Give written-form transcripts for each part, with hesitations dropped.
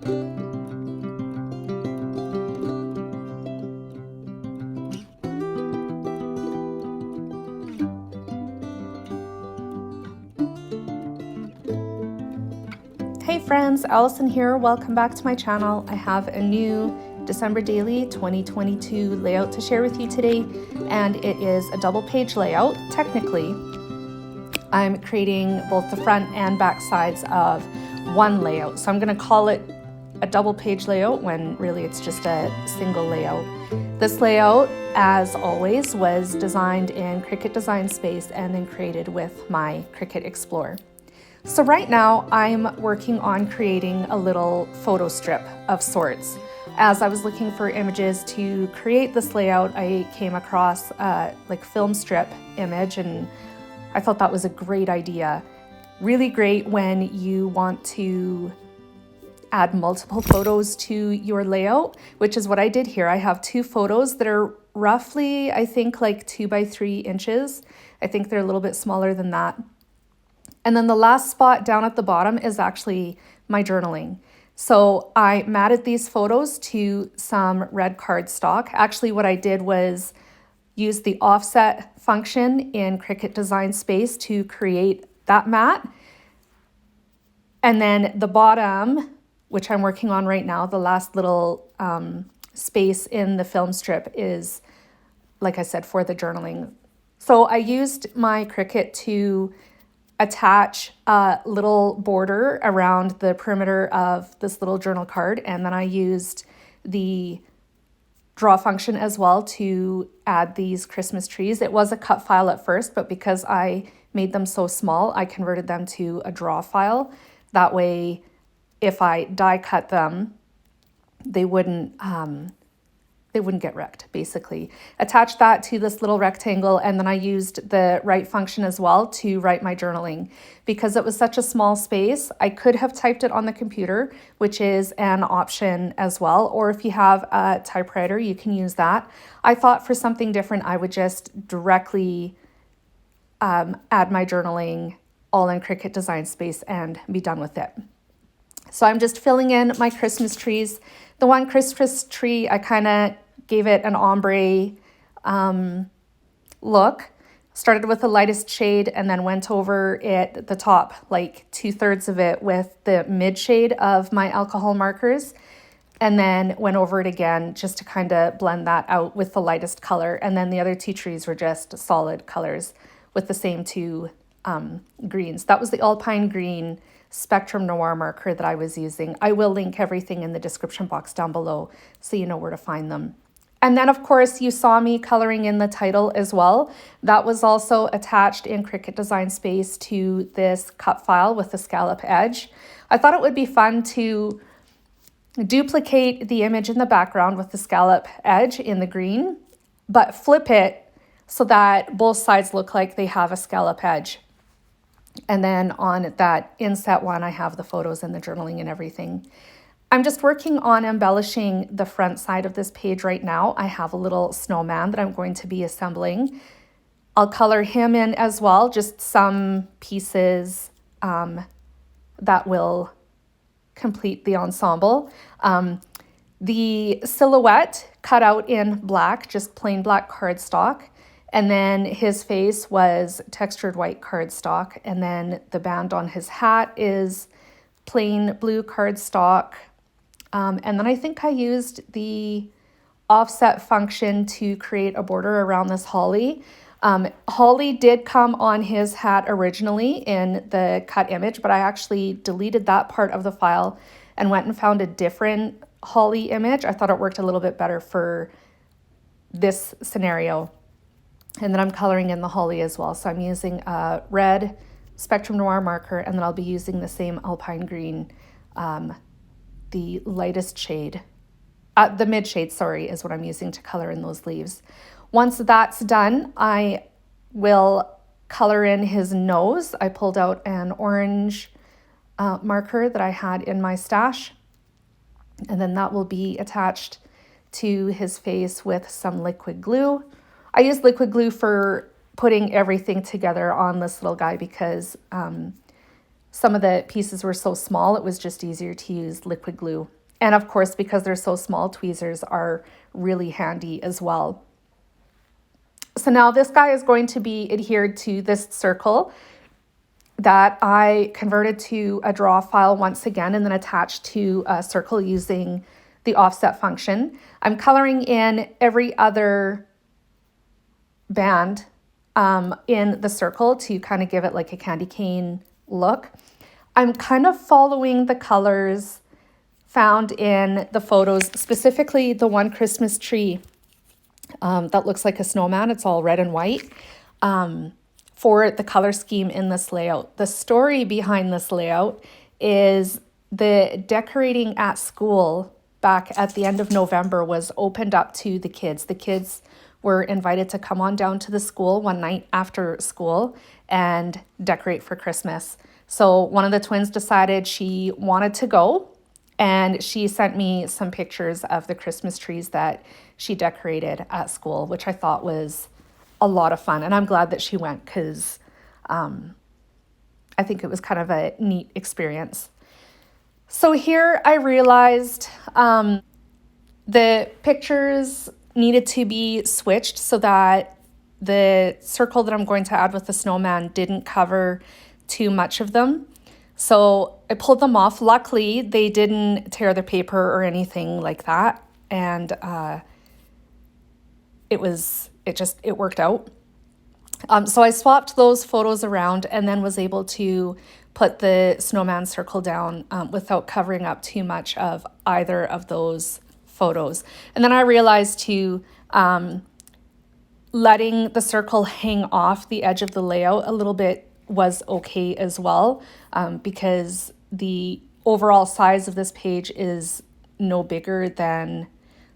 Hey friends, Allison here. Welcome back to my channel. I have a new December Daily 2022 layout to share with you today, and it is a double page layout. Technically, I'm creating both the front and back sides of one layout. So I'm going to call it a double page layout when really it's just a single layout. This layout, as always, was designed in Cricut Design Space and then created with my Cricut Explore. So right now I'm working on creating a little photo strip of sorts. As I was looking for images to create this layout, I came across like film strip image, and I thought that was a great idea. Really great when you want to add multiple photos to your layout, which is what I did here. I have two photos that are roughly, I think, like 2 by 3 inches. I think they're a little bit smaller than that. And then the last spot down at the bottom is actually my journaling. So I matted these photos to some red cardstock. Actually, what I did was use the offset function in Cricut Design Space to create that mat. And then the bottom, which I'm working on right now, the last little space in the film strip is, like I said, for the journaling. So I used my Cricut to attach a little border around the perimeter of this little journal card, and then I used the draw function as well to add these Christmas trees. It was a cut file at first, but because I made them so small, I converted them to a draw file. That way, if I die cut them, they wouldn't get wrecked, basically. Attach that to this little rectangle, and then I used the write function as well to write my journaling. Because it was such a small space, I could have typed it on the computer, which is an option as well, or if you have a typewriter, you can use that. I thought for something different, I would just directly add my journaling all in Cricut Design Space and be done with it. So I'm just filling in my Christmas trees. The one Christmas tree, I kind of gave it an ombre look. Started with the lightest shade and then went over it at the top, like 2/3 of it with the mid shade of my alcohol markers, and then went over it again just to kind of blend that out with the lightest color. And then the other two trees were just solid colors with the same two greens. That was the Alpine Green Spectrum Noir marker that I was using. I will link everything in the description box down below so you know where to find them. And then, of course, you saw me coloring in the title as well. That was also attached in Cricut Design Space to this cut file with the scallop edge. I thought it would be fun to duplicate the image in the background with the scallop edge in the green, but flip it so that both sides look like they have a scallop edge. And then on that inset one, I have the photos and the journaling and everything. I'm just working on embellishing the front side of this page right now. I have a little snowman that I'm going to be assembling. I'll color him in as well, just some pieces that will complete the ensemble. The silhouette cut out in black, just plain black cardstock. And then his face was textured white cardstock. And then the band on his hat is plain blue cardstock. And then I think I used the offset function to create a border around this holly. Holly did come on his hat originally in the cut image, but I actually deleted that part of the file and went and found a different holly image. I thought it worked a little bit better for this scenario. And then I'm coloring in the holly as well. So I'm using a red Spectrum Noir marker, and then I'll be using the same Alpine Green, the lightest shade, the mid shade, sorry, is what I'm using to color in those leaves. Once that's done, I will color in his nose. I pulled out an orange marker that I had in my stash, and then that will be attached to his face with some liquid glue. I use liquid glue for putting everything together on this little guy because some of the pieces were so small, it was just easier to use liquid glue. And of course, because they're so small, tweezers are really handy as well. So now this guy is going to be adhered to this circle that I converted to a draw file once again and then attached to a circle using the offset function. I'm coloring in every other band in the circle to kind of give it like a candy cane look. I'm kind of following the colors found in the photos, specifically the one Christmas tree that looks like a snowman. It's all red and white. For the color scheme in this layout. The story behind this layout is the decorating at school back at the end of November was opened up to the kids. The kids were invited to come on down to the school one night after school and decorate for Christmas. So one of the twins decided she wanted to go, and she sent me some pictures of the Christmas trees that she decorated at school, which I thought was a lot of fun. And I'm glad that she went because I think it was kind of a neat experience. So here I realized the pictures needed to be switched so that the circle that I'm going to add with the snowman didn't cover too much of them. So I pulled them off. Luckily, they didn't tear the paper or anything like that. And it worked out. So I swapped those photos around and then was able to put the snowman circle down without covering up too much of either of those photos. And then I realized too, letting the circle hang off the edge of the layout a little bit was okay as well, because the overall size of this page is no bigger than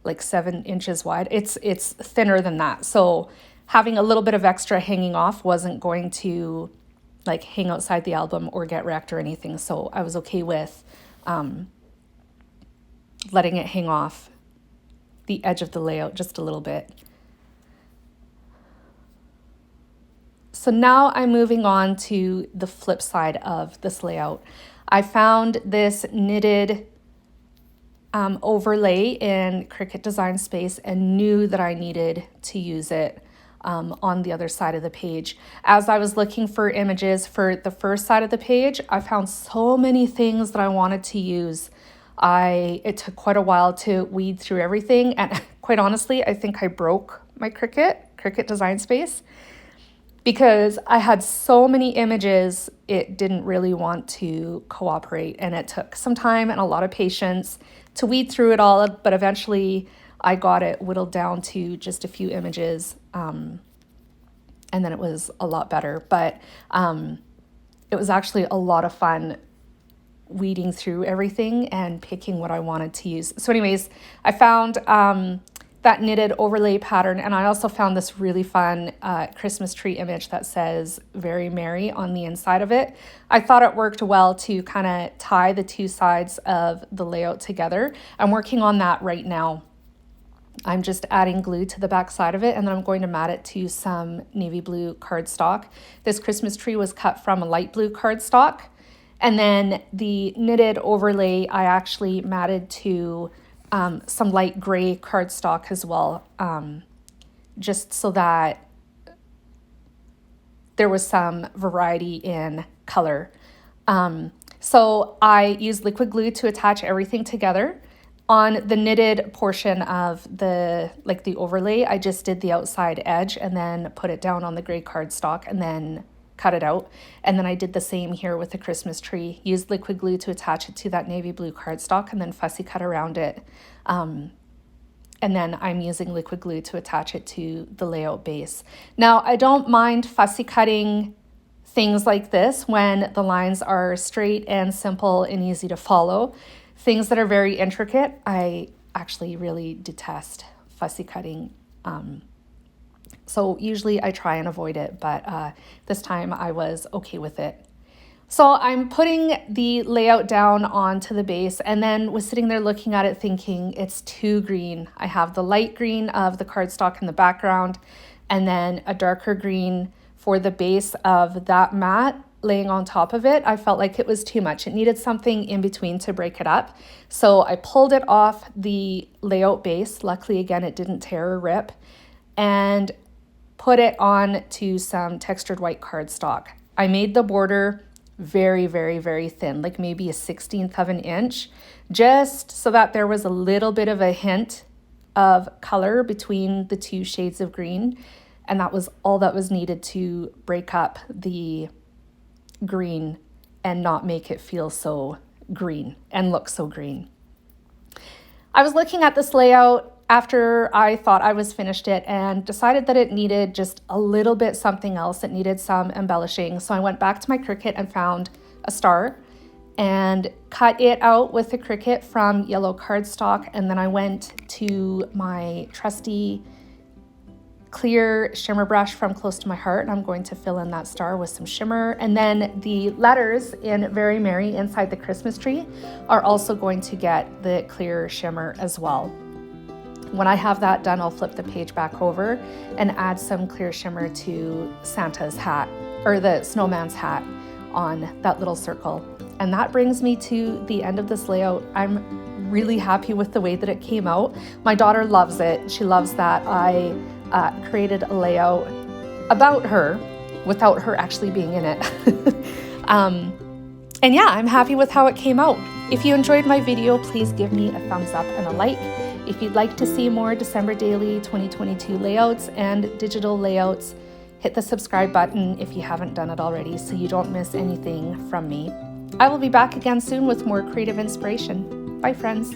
like 7 inches wide. It's thinner than that. So having a little bit of extra hanging off wasn't going to like hang outside the album or get wrecked or anything. So I was okay with letting it hang off the edge of the layout just a little bit. So now I'm moving on to the flip side of this layout. I found this knitted overlay in Cricut Design Space and knew that I needed to use it on the other side of the page. As I was looking for images for the first side of the page, I found so many things that I wanted to use. It took quite a while to weed through everything, and quite honestly, I think I broke my Cricut Design Space because I had so many images, it didn't really want to cooperate, and it took some time and a lot of patience to weed through it all, but eventually I got it whittled down to just a few images, and then it was a lot better. But it was actually a lot of fun weeding through everything and picking what I wanted to use. So anyways, I found that knitted overlay pattern, and I also found this really fun Christmas tree image that says "Very Merry" on the inside of it. I thought it worked well to kind of tie the two sides of the layout together. I'm working on that right now. I'm just adding glue to the back side of it, and then I'm going to mat it to some navy blue cardstock. This Christmas tree was cut from a light blue cardstock, and then the knitted overlay I actually matted to some light gray cardstock as well, just so that there was some variety in color. So I used liquid glue to attach everything together. On the knitted portion of the overlay, I just did the outside edge and then put it down on the gray cardstock and then cut it out. And then I did the same here with the Christmas tree, used liquid glue to attach it to that navy blue cardstock and then fussy cut around it. And then I'm using liquid glue to attach it to the layout base. Now, I don't mind fussy cutting things like this when the lines are straight and simple and easy to follow. Things that are very intricate, I actually really detest fussy cutting. So usually I try and avoid it, but this time I was okay with it. So I'm putting the layout down onto the base and then was sitting there looking at it thinking it's too green. I have the light green of the cardstock in the background and then a darker green for the base of that mat. laying on top of it, I felt like it was too much. It needed something in between to break it up. So I pulled it off the layout base. Luckily, again, it didn't tear or rip, and put it on to some textured white cardstock. I made the border very, very, very thin, like maybe a 1/16 of an inch, just so that there was a little bit of a hint of color between the two shades of green. And that was all that was needed to break up the green and not make it feel so green and look so green. I was looking at this layout after I thought I was finished it and decided that it needed just a little bit something else. It needed some embellishing. So I went back to my Cricut and found a star and cut it out with the Cricut from yellow cardstock. And then I went to my trusty clear shimmer brush from Close to My Heart, and I'm going to fill in that star with some shimmer. And then the letters in Very Merry inside the Christmas tree are also going to get the clear shimmer as well. When I have that done, I'll flip the page back over and add some clear shimmer to Santa's hat, or the snowman's hat, on that little circle. And that brings me to the end of this layout. I'm really happy with the way that it came out. My daughter loves it. She loves that I created a layout about her without her actually being in it. And yeah, I'm happy with how it came out. If you enjoyed my video, please give me a thumbs up and a like. If you'd like to see more December Daily 2022 layouts and digital layouts, hit the subscribe button if you haven't done it already so you don't miss anything from me. I will be back again soon with more creative inspiration. Bye, friends.